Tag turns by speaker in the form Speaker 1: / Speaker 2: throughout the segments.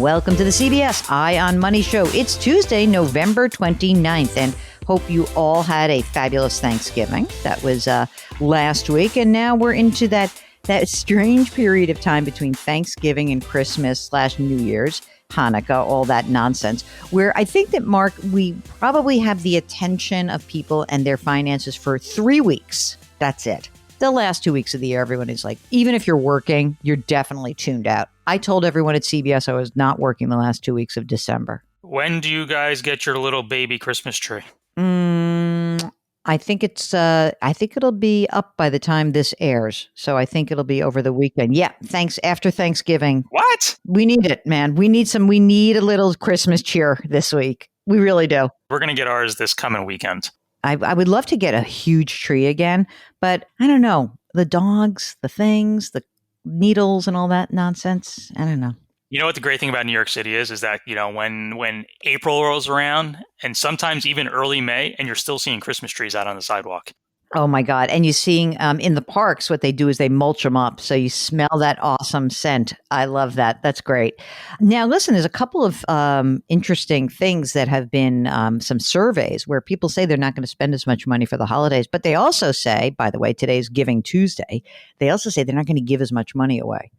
Speaker 1: Welcome to the CBS Eye on Money show. It's Tuesday, November 29th, and hope you all had a fabulous Thanksgiving. That was last week, and now we're into that strange period of time between Thanksgiving and Christmas / New Year's, Hanukkah, all that nonsense, where I think that, Mark, we probably have the attention of people and their finances for 3 weeks. That's it. The last 2 weeks of the year, everyone is like, even if you're working, you're definitely tuned out. I told everyone at CBS I was not working the last 2 weeks of December.
Speaker 2: When do you guys get your little baby Christmas tree?
Speaker 1: I think it'll be up by the time this airs. So I think it'll be over the weekend. Yeah, after Thanksgiving.
Speaker 2: What?
Speaker 1: We need it, man. We need a little Christmas cheer this week. We really do.
Speaker 2: We're going to get ours this coming weekend.
Speaker 1: I would love to get a huge tree again, but I don't know. The dogs, the things, the needles and all that nonsense. I don't know.
Speaker 2: You know what the great thing about New York City is that, you know, when April rolls around and sometimes even early May, and you're still seeing Christmas trees out on the sidewalk.
Speaker 1: Oh, my God. And you're seeing in the parks, what they do is they mulch them up. So you smell that awesome scent. I love that. That's great. Now, listen, there's a couple of interesting things that have been some surveys where people say they're not going to spend as much money for the holidays. But they also say, by the way, today's Giving Tuesday, they also say they're not going to give as much money away.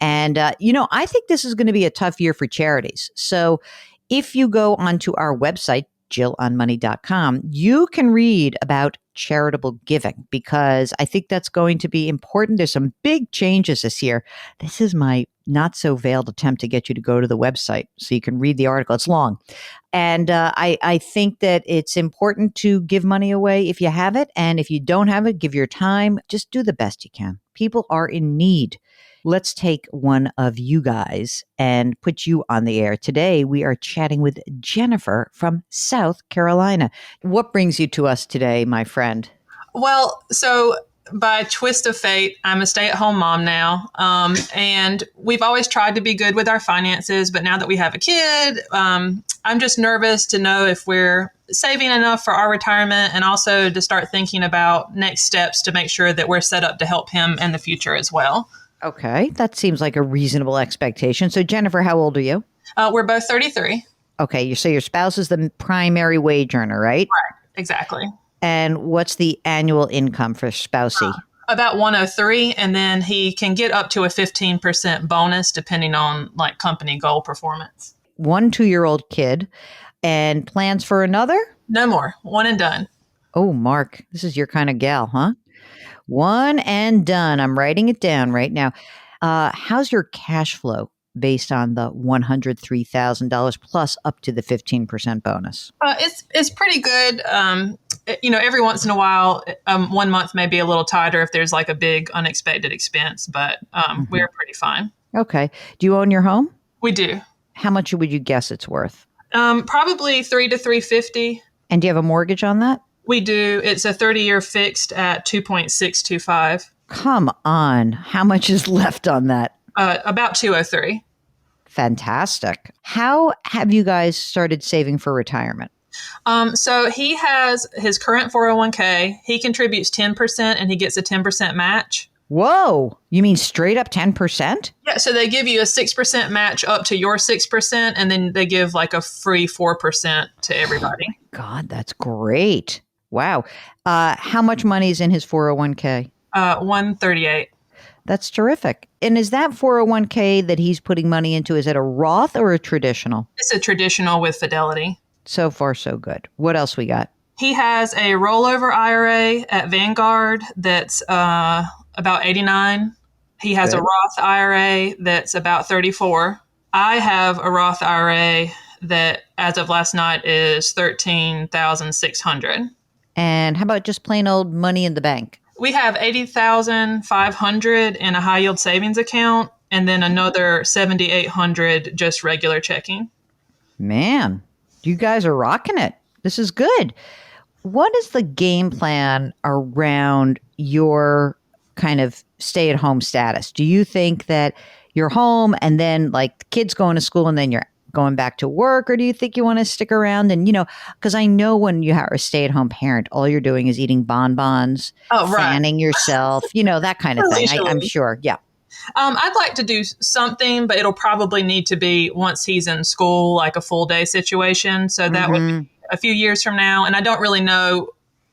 Speaker 1: And, I think this is going to be a tough year for charities. So if you go onto our website, JillOnMoney.com, you can read about charitable giving because I think that's going to be important. There's some big changes this year. This is my not so veiled attempt to get you to go to the website so you can read the article. It's long. And I think that it's important to give money away if you have it. And if you don't have it, give your time. Just do the best you can. People are in need. Let's take one of you guys and put you on the air. Today, we are chatting with Jennifer from South Carolina. What brings you to us today, my friend?
Speaker 3: Well, so by twist of fate, I'm a stay-at-home mom now. And we've always tried to be good with our finances. But now that we have a kid, I'm just nervous to know if we're saving enough for our retirement and also to start thinking about next steps to make sure that we're set up to help him in the future as well.
Speaker 1: Okay, that seems like a reasonable expectation. So, Jennifer, how old are you?
Speaker 3: We're both 33.
Speaker 1: Okay, so your spouse is the primary wage earner, right?
Speaker 3: Right, exactly.
Speaker 1: And what's the annual income for spousey?
Speaker 3: About 103, and then he can get up to a 15% bonus depending on like company goal performance.
Speaker 1: 1 2-year-old kid, and plans for another?
Speaker 3: No more. One and done.
Speaker 1: Oh, Mark, this is your kind of gal, huh? One and done. I'm writing it down right now. How's your cash flow based on the $103,000 plus up to the 15% bonus?
Speaker 3: It's pretty good. Every once in a while, 1 month may be a little tighter if there's like a big unexpected expense, but we're pretty fine.
Speaker 1: Okay. Do you own your home?
Speaker 3: We do.
Speaker 1: How much would you guess it's worth?
Speaker 3: Probably $300 to $350.
Speaker 1: And do you have a mortgage on that?
Speaker 3: We do. It's a 30-year fixed at 2.625.
Speaker 1: Come on. How much is left on that?
Speaker 3: About 203.
Speaker 1: Fantastic. How have you guys started saving for retirement?
Speaker 3: So he has his current 401k. He contributes 10% and he gets a 10% match.
Speaker 1: Whoa. You mean straight up 10%?
Speaker 3: Yeah. So they give you a 6% match up to your 6%, and then they give like a free 4% to everybody.
Speaker 1: Oh my God, that's great. Wow. How much money is in his 401k?
Speaker 3: 138.
Speaker 1: That's terrific. And is that 401k that he's putting money into, is it a Roth or a traditional?
Speaker 3: It's a traditional with Fidelity.
Speaker 1: So far, so good. What else we got?
Speaker 3: He has a rollover IRA at Vanguard that's about 89. He has
Speaker 1: Good.
Speaker 3: a Roth IRA that's about 34. I have a Roth IRA that, as of last night, is 13,600.
Speaker 1: And how about just plain old money in the bank?
Speaker 3: We have 80,500 in a high yield savings account, and then another 7,800 just regular checking.
Speaker 1: Man, you guys are rocking it. This is good. What is the game plan around your kind of stay-at-home status? Do you think that you're home and then like the kids going to school and then you're going back to work, or do you think you want to stick around? And, because I know when you are a stay-at-home parent, all you're doing is eating bonbons, fanning yourself, that kind of thing. I'm sure. Yeah.
Speaker 3: I'd like to do something, but it'll probably need to be once he's in school, like a full day situation. So that would be a few years from now. And I don't really know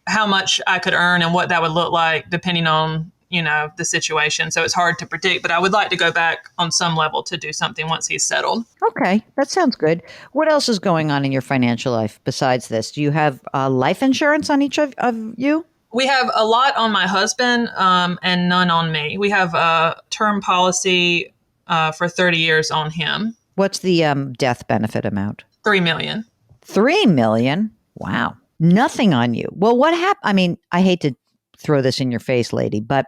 Speaker 3: how much I could earn and what that would look like depending on, the situation. So it's hard to predict, but I would like to go back on some level to do something once he's settled.
Speaker 1: Okay, that sounds good. What else is going on in your financial life besides this? Do you have life insurance on each of you?
Speaker 3: We have a lot on my husband and none on me. We have a term policy for 30 years on him.
Speaker 1: What's the death benefit amount?
Speaker 3: $3 million.
Speaker 1: $3 million? Wow. Nothing on you. Well, what happened? I mean, I hate to throw this in your face, lady, but,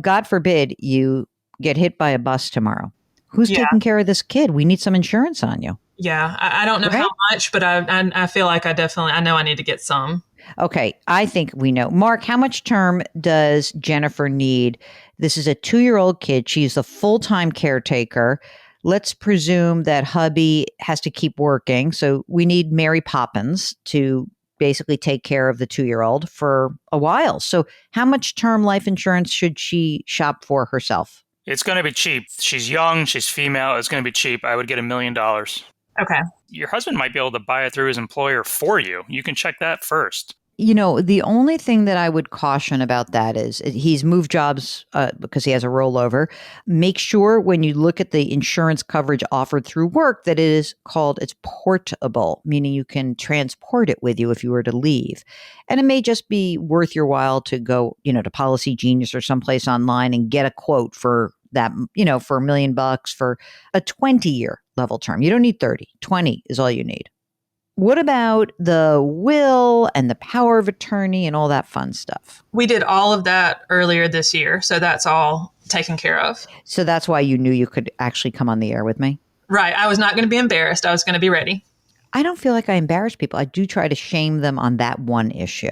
Speaker 1: God forbid you get hit by a bus tomorrow. Who's taking care of this kid? We need some insurance on you.
Speaker 3: Yeah, I don't know how much, but I feel like I know I need to get some.
Speaker 1: Okay, I think we know. Mark, how much term does Jennifer need? This is a 2-year-old kid. She's the full-time caretaker. Let's presume that hubby has to keep working. So we need Mary Poppins to basically take care of the 2-year-old for a while. So how much term life insurance should she shop for herself?
Speaker 2: It's going to be cheap. She's young. She's female. It's going to be cheap. I would get $1 million.
Speaker 3: Okay.
Speaker 2: Your husband might be able to buy it through his employer for you. You can check that first.
Speaker 1: The only thing that I would caution about that is he's moved jobs because he has a rollover. Make sure when you look at the insurance coverage offered through work that it's portable, meaning you can transport it with you if you were to leave. And it may just be worth your while to go, to Policy Genius or someplace online and get a quote for that, for $1 million for a 20-year level term. You don't need 30. 20 is all you need. What about the will and the power of attorney and all that fun stuff?
Speaker 3: We did all of that earlier this year, so that's all taken care of.
Speaker 1: So that's why you knew you could actually come on the air with me?
Speaker 3: Right. I was not going to be embarrassed. I was going to be ready.
Speaker 1: I don't feel like I embarrass people. I do try to shame them on that one issue.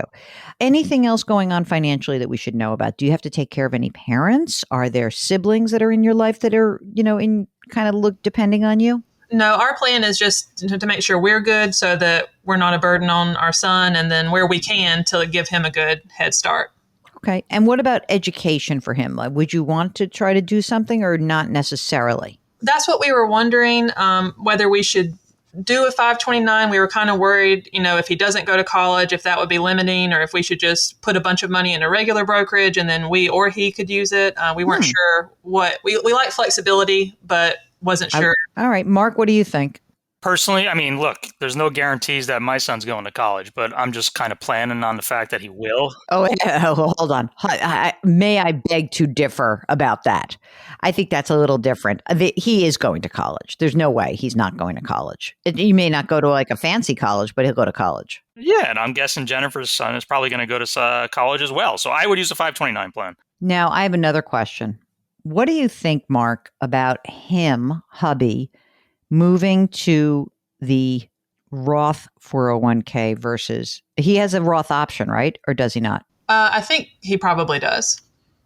Speaker 1: Anything else going on financially that we should know about? Do you have to take care of any parents? Are there siblings that are in your life that are, in kind of depending on you?
Speaker 3: No, our plan is just to make sure we're good so that we're not a burden on our son, and then where we can to give him a good head start.
Speaker 1: Okay. And what about education for him? Like, would you want to try to do something or not necessarily?
Speaker 3: That's what we were wondering, whether we should do a 529. We were kind of worried, if he doesn't go to college, if that would be limiting, or if we should just put a bunch of money in a regular brokerage and then we or he could use it. We weren't sure what we like flexibility, but wasn't sure.
Speaker 1: All right. Mark, what do you think?
Speaker 2: Personally, look, there's no guarantees that my son's going to college, but I'm just kind of planning on the fact that he will.
Speaker 1: Oh, hold on. May I beg to differ about that? I think that's a little different. He is going to college. There's no way he's not going to college. He may not go to like a fancy college, but he'll go to college.
Speaker 2: Yeah, and I'm guessing Jennifer's son is probably going to go to college as well. So I would use the 529 plan.
Speaker 1: Now, I have another question. What do you think, Mark, about him, hubby, moving to the Roth 401k versus he has a Roth option, right? Or does he not?
Speaker 3: I think he probably does.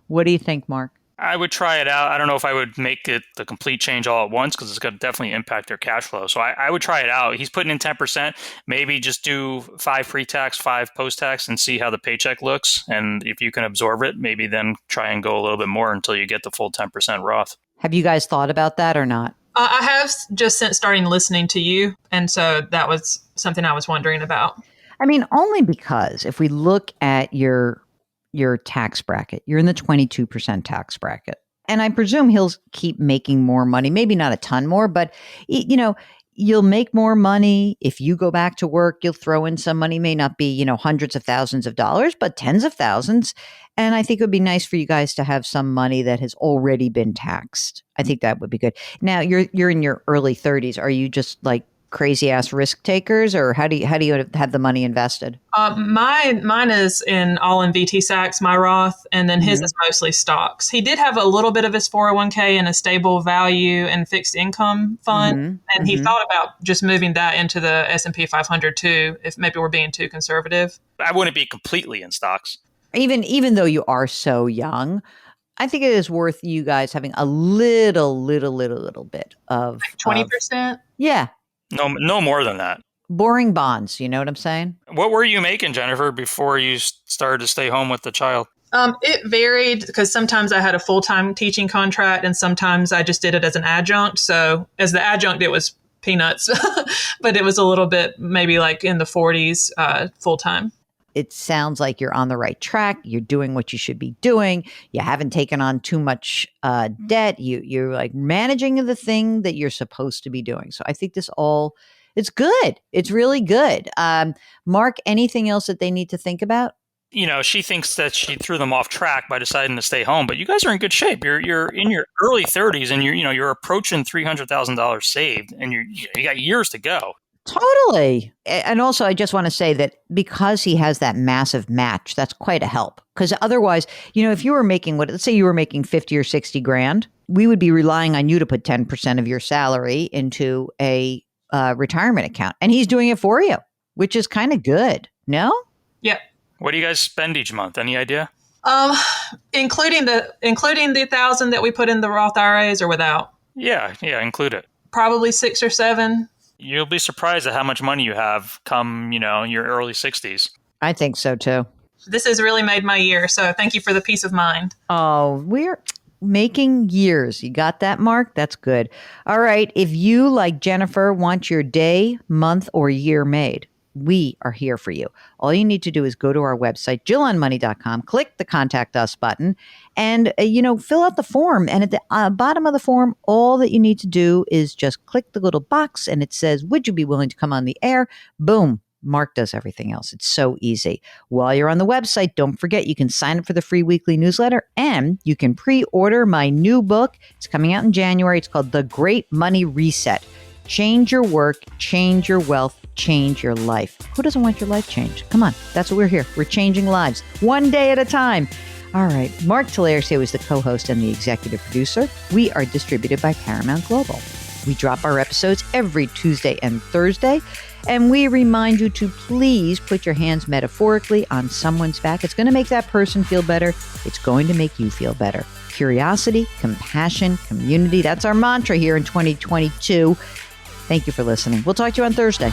Speaker 1: What do you think, Mark?
Speaker 2: I would try it out. I don't know if I would make it the complete change all at once because it's going to definitely impact their cash flow. So I would try it out. He's putting in 10%. Maybe just do 5 pre-tax, 5 post-tax and see how the paycheck looks. And if you can absorb it, maybe then try and go a little bit more until you get the full 10% Roth.
Speaker 1: Have you guys thought about that or not?
Speaker 3: I have just since starting listening to you. And so that was something I was wondering about.
Speaker 1: Only because if we look at your tax bracket, you're in the 22% tax bracket. And I presume he'll keep making more money, maybe not a ton more, but you'll make more money. If you go back to work, you'll throw in some money, may not be, hundreds of thousands of dollars, but tens of thousands. And I think it would be nice for you guys to have some money that has already been taxed. I think that would be good. Now you're in your early 30s. Are you just like crazy ass risk takers, or how do you have the money invested?
Speaker 3: Mine is all in VT-Sax, my Roth, and then his is mostly stocks. He did have a little bit of his 401k in a stable value and fixed income fund, and he thought about just moving that into the S&P 500 too, if maybe we're being too conservative.
Speaker 2: I wouldn't be completely in stocks.
Speaker 1: Even though you are so young, I think it is worth you guys having a little bit of
Speaker 3: 20%.
Speaker 1: Yeah.
Speaker 2: No more than that.
Speaker 1: Boring bonds. You know what I'm saying?
Speaker 2: What were you making, Jennifer, before you started to stay home with the child?
Speaker 3: It varied because sometimes I had a full-time teaching contract and sometimes I just did it as an adjunct. So as the adjunct, it was peanuts, but it was a little bit maybe like in the 40s full-time.
Speaker 1: It sounds like you're on the right track. You're doing what you should be doing. You haven't taken on too much debt. You're like managing the thing that you're supposed to be doing. So I think it's good. It's really good. Mark, anything else that they need to think about?
Speaker 2: She thinks that she threw them off track by deciding to stay home, but you guys are in good shape. You're in your early 30s and you're approaching $300,000 saved and you got years to go.
Speaker 1: Totally. And also, I just want to say that because he has that massive match, that's quite a help. Because otherwise, if you were making let's say you were making 50 or 60 grand, we would be relying on you to put 10% of your salary into a retirement account. And he's doing it for you, which is kind of good. No?
Speaker 3: Yep.
Speaker 2: What do you guys spend each month? Any idea?
Speaker 3: Including the 1,000 that we put in the Roth IRAs or without?
Speaker 2: Yeah, include it.
Speaker 3: Probably 6 or 7.
Speaker 2: You'll be surprised at how much money you have come, your early 60s.
Speaker 1: I think so too.
Speaker 3: This has really made my year, so thank you for the peace of mind.
Speaker 1: Oh, we're making years. You got that, Mark? That's good. All right. If you, like Jennifer, want your day, month, or year made, we are here for you. All you need to do is go to our website, JillOnMoney.com, click the Contact Us button, and, fill out the form. And at the bottom of the form, all that you need to do is just click the little box and it says, would you be willing to come on the air? Boom. Mark does everything else. It's so easy. While you're on the website, don't forget you can sign up for the free weekly newsletter and you can pre-order my new book. It's coming out in January. It's called The Great Money Reset. Change your work, change your wealth, change your life. Who doesn't want your life changed? Come on. That's what we're here. We're changing lives one day at a time. All right. Mark Tolares here was the co-host and the executive producer. We are distributed by Paramount Global. We drop our episodes every Tuesday and Thursday. And we remind you to please put your hands metaphorically on someone's back. It's going to make that person feel better. It's going to make you feel better. Curiosity, compassion, community. That's our mantra here in 2022. Thank you for listening. We'll talk to you on Thursday.